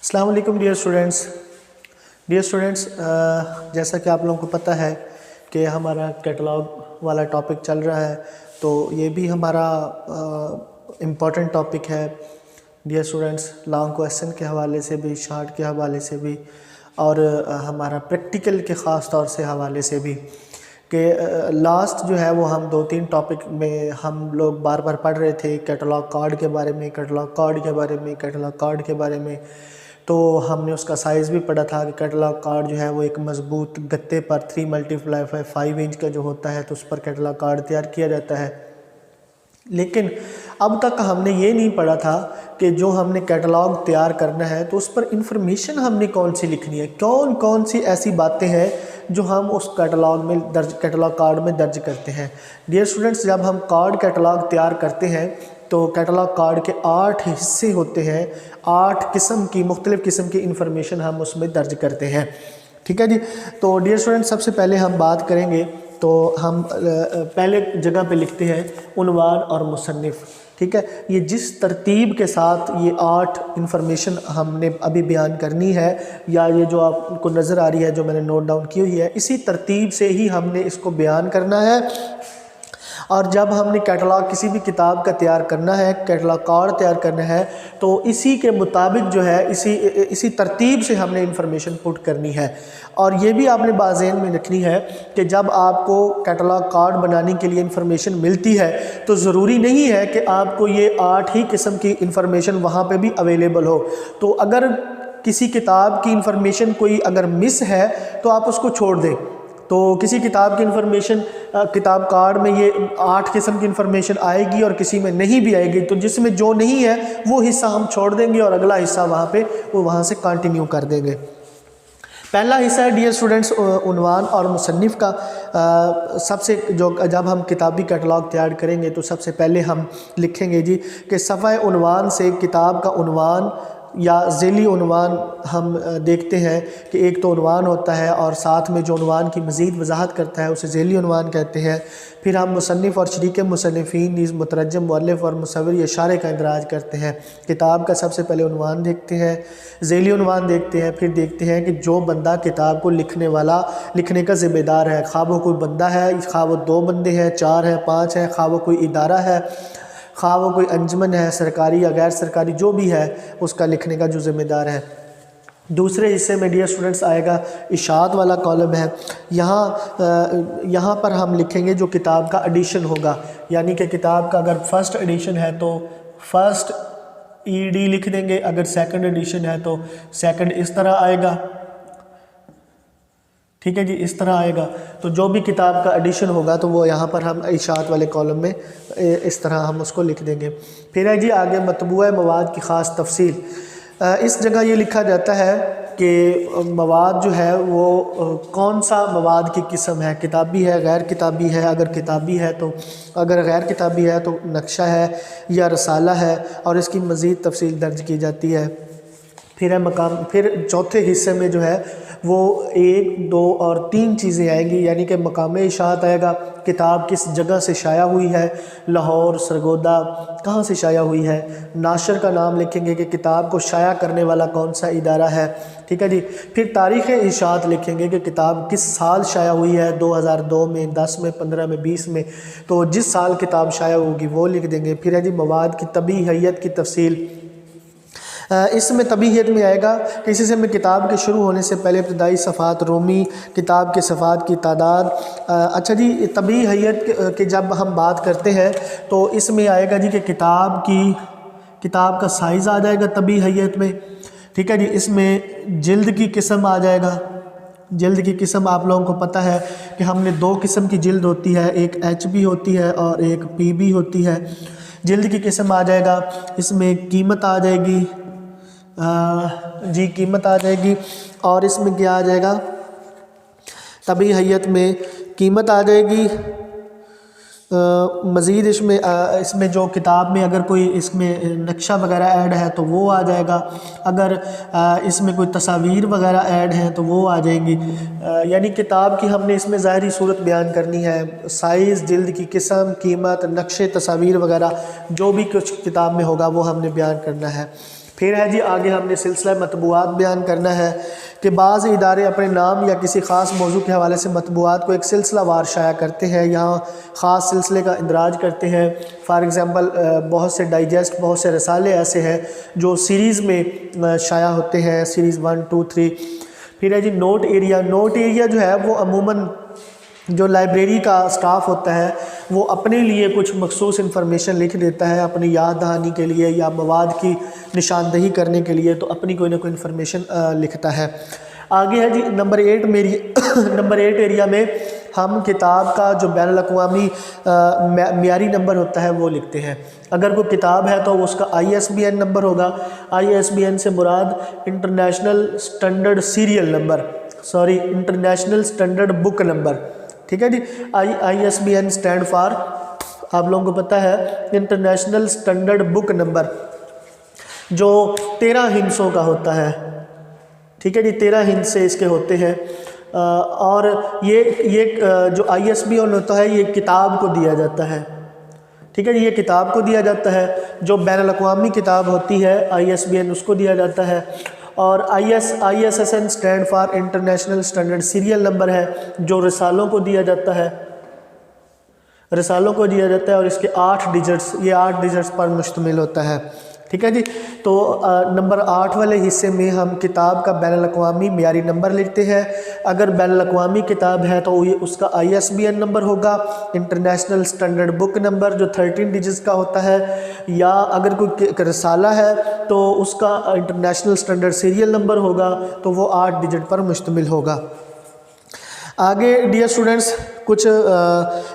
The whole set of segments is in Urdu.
السلام علیکم ڈیئر اسٹوڈنٹس، جیسا کہ آپ لوگوں کو پتہ ہے کہ ہمارا کیٹلاگ والا ٹاپک چل رہا ہے، تو یہ بھی ہمارا امپورٹنٹ ٹاپک ہے ڈیئر اسٹوڈنٹس، لانگ کویسچن کے حوالے سے بھی، شارٹ کے حوالے سے بھی، اور ہمارا پریکٹیکل کے خاص طور سے حوالے سے بھی کہ لاسٹ جو ہے وہ ہم 2-3 ٹاپک میں ہم لوگ بار بار پڑھ رہے تھے کیٹلاگ کارڈ کے بارے میں، کیٹلاگ کارڈ کے بارے میں، تو ہم نے اس کا سائز بھی پڑھا تھا کہ کیٹلاگ کارڈ جو ہے وہ ایک مضبوط گتے پر 3x5 انچ کا جو ہوتا ہے تو اس پر کیٹلاگ کارڈ تیار کیا جاتا ہے۔ لیکن اب تک ہم نے یہ نہیں پڑھا تھا کہ جو ہم نے کیٹلاگ تیار کرنا ہے تو اس پر انفارمیشن ہم نے کون سی لکھنی ہے، کون سی ایسی باتیں ہیں جو ہم اس کیٹلاگ کارڈ میں درج کرتے ہیں۔ ڈیئر اسٹوڈنٹس، جب ہم کیٹلاگ تیار کرتے ہیں تو کیٹلاگ کارڈ کے 8 حصے ہوتے ہیں، 8 مختلف قسم کی انفارمیشن ہم اس میں درج کرتے ہیں، ٹھیک ہے جی۔ تو ڈیئر اسٹوڈنٹس، سب سے پہلے ہم بات کریں گے تو ہم پہلے جگہ پہ لکھتے ہیں عنوان اور مصنف، ٹھیک ہے۔ یہ جس ترتیب کے ساتھ یہ 8 انفارمیشن ہم نے ابھی بیان کرنی ہے، یا یہ جو آپ کو نظر آ رہی ہے جو میں نے نوٹ ڈاؤن کی ہوئی ہے، اسی ترتیب سے ہی ہم نے اس کو بیان کرنا ہے۔ اور جب ہم نے کیٹلاگ کسی بھی کتاب کا تیار کرنا ہے، کیٹلاگ کارڈ تیار کرنا ہے، تو اسی کے مطابق جو ہے اسی ترتیب سے ہم نے انفارمیشن پٹ کرنی ہے۔ اور یہ بھی آپ نے ذہن میں رکھنی ہے کہ جب آپ کو کیٹلاگ کارڈ بنانے کے لیے انفارمیشن ملتی ہے تو ضروری نہیں ہے کہ آپ کو یہ 8 ہی قسم کی انفارمیشن وہاں پہ بھی اویلیبل ہو۔ تو اگر کسی کتاب کی انفارمیشن کوئی اگر مس ہے تو آپ اس کو چھوڑ دیں۔ تو کسی کتاب کی انفارمیشن کتاب کارڈ میں یہ 8 قسم کی انفارمیشن آئے گی اور کسی میں نہیں بھی آئے گی، تو جس میں جو نہیں ہے وہ حصہ ہم چھوڑ دیں گے اور اگلا حصہ وہاں سے کنٹینیو کر دیں گے۔ پہلا حصہ ہے ڈیئر اسٹوڈنٹس عنوان اور مصنف کا۔ جب ہم کتابی کیٹلاگ تیار کریں گے تو سب سے پہلے ہم لکھیں گے جی کہ صفحہ عنوان سے کتاب کا عنوان یا ذیلی عنوان ہم دیکھتے ہیں کہ ایک تو عنوان ہوتا ہے اور ساتھ میں جو عنوان کی مزید وضاحت کرتا ہے اسے ذیلی عنوان کہتے ہیں۔ پھر ہم مصنف اور شریک مصنفین نیز مترجم، مؤلف اور مصور یا شارح کا اندراج کرتے ہیں۔ کتاب کا سب سے پہلے عنوان دیکھتے ہیں، ذیلی عنوان دیکھتے ہیں، پھر دیکھتے ہیں کہ جو بندہ کتاب کو لکھنے کا ذمہ دار ہے، خواہ وہ کوئی بندہ ہے، خواہ وہ 2 بندے ہیں، 4 ہیں، 5 ہیں، خواہ وہ کوئی ادارہ ہے، خواہ وہ کوئی انجمن ہے، سرکاری یا غیر سرکاری، جو بھی ہے اس کا لکھنے کا جو ذمہ دار ہے۔ دوسرے حصے میں ڈیئر اسٹوڈنٹس آئے گا اشاعت والا کالم ہے۔ یہاں پر ہم لکھیں گے جو کتاب کا ایڈیشن ہوگا، یعنی کہ کتاب کا اگر فرسٹ ایڈیشن ہے تو فرسٹ ED لکھ دیں گے، اگر سیکنڈ ایڈیشن ہے تو سیکنڈ اس طرح آئے گا، ٹھیک ہے جی، اس طرح آئے گا۔ تو جو بھی کتاب کا ایڈیشن ہوگا تو وہ یہاں پر ہم اشاعت والے کالم میں اس طرح ہم اس کو لکھ دیں گے۔ پھر ہے جی آگے مطبوعہ مواد کی خاص تفصیل۔ اس جگہ یہ لکھا جاتا ہے کہ مواد جو ہے وہ کون سا مواد کی قسم ہے، کتابی ہے، غیر کتابی ہے، اگر کتابی ہے تو، اگر غیر کتابی ہے تو نقشہ ہے یا رسالہ ہے، اور اس کی مزید تفصیل درج کی جاتی ہے۔ پھر چوتھے حصے میں جو ہے وہ 1، 2 اور 3 چیزیں آئیں گی، یعنی کہ مقام اشاعت آئے گا، کتاب کس جگہ سے شائع ہوئی ہے، لاہور، سرگودا، کہاں سے شائع ہوئی ہے، ناشر کا نام لکھیں گے کہ کتاب کو شائع کرنے والا کون سا ادارہ ہے، ٹھیک ہے جی۔ پھر تاریخ اشاعت لکھیں گے کہ کتاب کس سال شائع ہوئی ہے، 2002 میں، 10 میں، 15 میں، 20 میں، تو جس سال کتاب شائع ہوگی وہ لکھ دیں گے۔ پھر ہے جی مواد کی طبعی حیت کی تفصیل۔ اس میں طبعیت میں آئے گا کہ اسی سے میں کتاب کے شروع ہونے سے پہلے ابتدائی صفحات رومی، کتاب کے صفحات کی تعداد۔ اچھا جی، طبعی حیت کی جب ہم بات کرتے ہیں تو اس میں آئے گا جی کہ کتاب کا سائز آ جائے گا طبعی حیت میں، ٹھیک ہے جی۔ اس میں جلد کی قسم آ جائے گا۔ جلد کی قسم آپ لوگوں کو پتہ ہے کہ ہم نے 2 قسم کی جلد ہوتی ہے، ایک HB ہوتی ہے اور ایک PB ہوتی ہے۔ جلد کی قسم آ جائے گا، اس میں قیمت آ جائے گی، قیمت آ جائے گی، اور اس میں کیا آ جائے گا، طبعی حیت میں قیمت آ جائے گی۔ مزید اس میں جو کتاب میں اگر کوئی اس میں نقشہ وغیرہ ایڈ ہے تو وہ آ جائے گا، اگر اس میں کوئی تصاویر وغیرہ ایڈ ہیں تو وہ آ جائیں گی۔ یعنی کتاب کی ہم نے اس میں ظاہری صورت بیان کرنی ہے، سائز، جلد کی قسم، قیمت، نقشے، تصاویر وغیرہ جو بھی کچھ کتاب میں ہوگا وہ ہم نے بیان کرنا ہے۔ پھر ہے جی آگے ہم نے سلسلہ مطبوعات بیان کرنا ہے کہ بعض ادارے اپنے نام یا کسی خاص موضوع کے حوالے سے مطبوعات کو ایک سلسلہ وار شائع کرتے ہیں، یہاں خاص سلسلے کا اندراج کرتے ہیں۔ فار ایگزامپل بہت سے ڈائجسٹ، بہت سے رسالے ایسے ہیں جو سیریز میں شائع ہوتے ہیں، سیریز 1 2 3۔ پھر ہے جی نوٹ ایریا۔ نوٹ ایریا جو ہے وہ عموماً جو لائبریری کا سٹاف ہوتا ہے وہ اپنے لیے کچھ مخصوص انفارمیشن لکھ دیتا ہے اپنی یاد دہانی کے لیے یا مواد کی نشاندہی کرنے کے لیے، تو اپنی کوئی نہ کوئی انفارمیشن لکھتا ہے۔ آگے ہے جی نمبر 8 ایریا میں ہم کتاب کا جو بین الاقوامی معیاری نمبر ہوتا ہے وہ لکھتے ہیں۔ اگر کوئی کتاب ہے تو اس کا ISBN نمبر ہوگا۔ ISBN سے مراد international standard serial number, international standard book number, ٹھیک ہے جی۔ ISBN اسٹینڈ فار، آپ لوگوں کو پتہ ہے، انٹرنیشنل سٹینڈرڈ بک نمبر، جو 13 ہندسوں کا ہوتا ہے، ٹھیک ہے جی، 13 ہندس سے اس کے ہوتے ہیں۔ اور یہ جو ISBN ہوتا ہے یہ کتاب کو دیا جاتا ہے، ٹھیک ہے جی، یہ کتاب کو دیا جاتا ہے۔ جو بین الاقوامی کتاب ہوتی ہے ISBN اس کو دیا جاتا ہے۔ اور ISSN stand for international standard serial number ہے، جو رسالوں کو دیا جاتا ہے، اور اس کے 8 ڈیجٹس، یہ 8 ڈیجٹس پر مشتمل ہوتا ہے، ٹھیک ہے جی۔ تو نمبر 8 والے حصے میں ہم کتاب کا بین الاقوامی معیاری نمبر لکھتے ہیں۔ اگر بین الاقوامی کتاب ہے تو یہ اس کا ISBN نمبر ہوگا، انٹرنیشنل سٹینڈرڈ بک نمبر جو 13 ڈیجٹس کا ہوتا ہے، یا اگر کوئی رسالہ ہے تو اس کا انٹرنیشنل سٹینڈرڈ سیریل نمبر ہوگا، تو وہ 8 ڈیجٹ پر مشتمل ہوگا۔ آگے ڈیئر اسٹوڈنٹس کچھ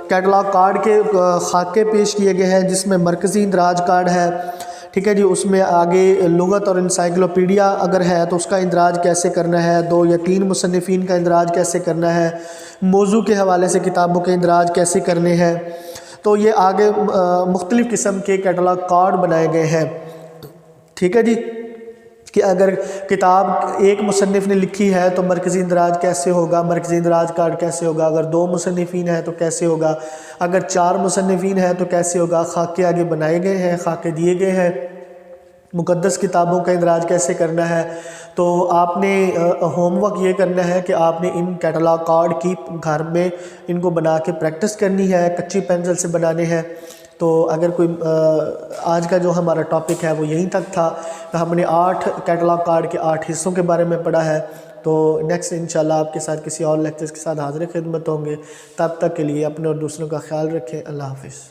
کیٹلاگ کارڈ کے خاکے پیش کیے گئے ہیں، جس میں مرکزی اندراج کارڈ ہے، ٹھیک ہے جی، اس میں آگے لغت اور انسائکلوپیڈیا اگر ہے تو اس کا اندراج کیسے کرنا ہے، 2 یا 3 مصنفین کا اندراج کیسے کرنا ہے، موضوع کے حوالے سے کتابوں کے اندراج کیسے کرنے ہیں، تو یہ آگے مختلف قسم کے کیٹلاگ کارڈ بنائے گئے ہیں، ٹھیک ہے جی، کہ اگر کتاب ایک مصنف نے لکھی ہے تو مرکزی اندراج کیسے ہوگا، مرکزی اندراج کارڈ کیسے ہوگا، اگر 2 مصنفین ہیں تو کیسے ہوگا، اگر 4 مصنفین ہیں تو کیسے ہوگا، خاکے آگے بنائے گئے ہیں، خاکے دیے گئے ہیں، مقدس کتابوں کا اندراج کیسے کرنا ہے۔ تو آپ نے ہوم ورک یہ کرنا ہے کہ آپ نے ان کیٹلاگ کارڈ کی گھر میں ان کو بنا کے پریکٹس کرنی ہے، کچی پینسل سے بنانے ہیں۔ تو اگر کوئی آج کا جو ہمارا ٹاپک ہے وہ یہیں تک تھا، ہم نے 8 کیٹلاگ کارڈ کے 8 حصوں کے بارے میں پڑھا ہے۔ تو نیکسٹ انشاءاللہ آپ کے ساتھ کسی اور لیکچرز کے ساتھ حاضر خدمت ہوں گے، تب تک کے لیے اپنے اور دوسروں کا خیال رکھیں۔ اللہ حافظ۔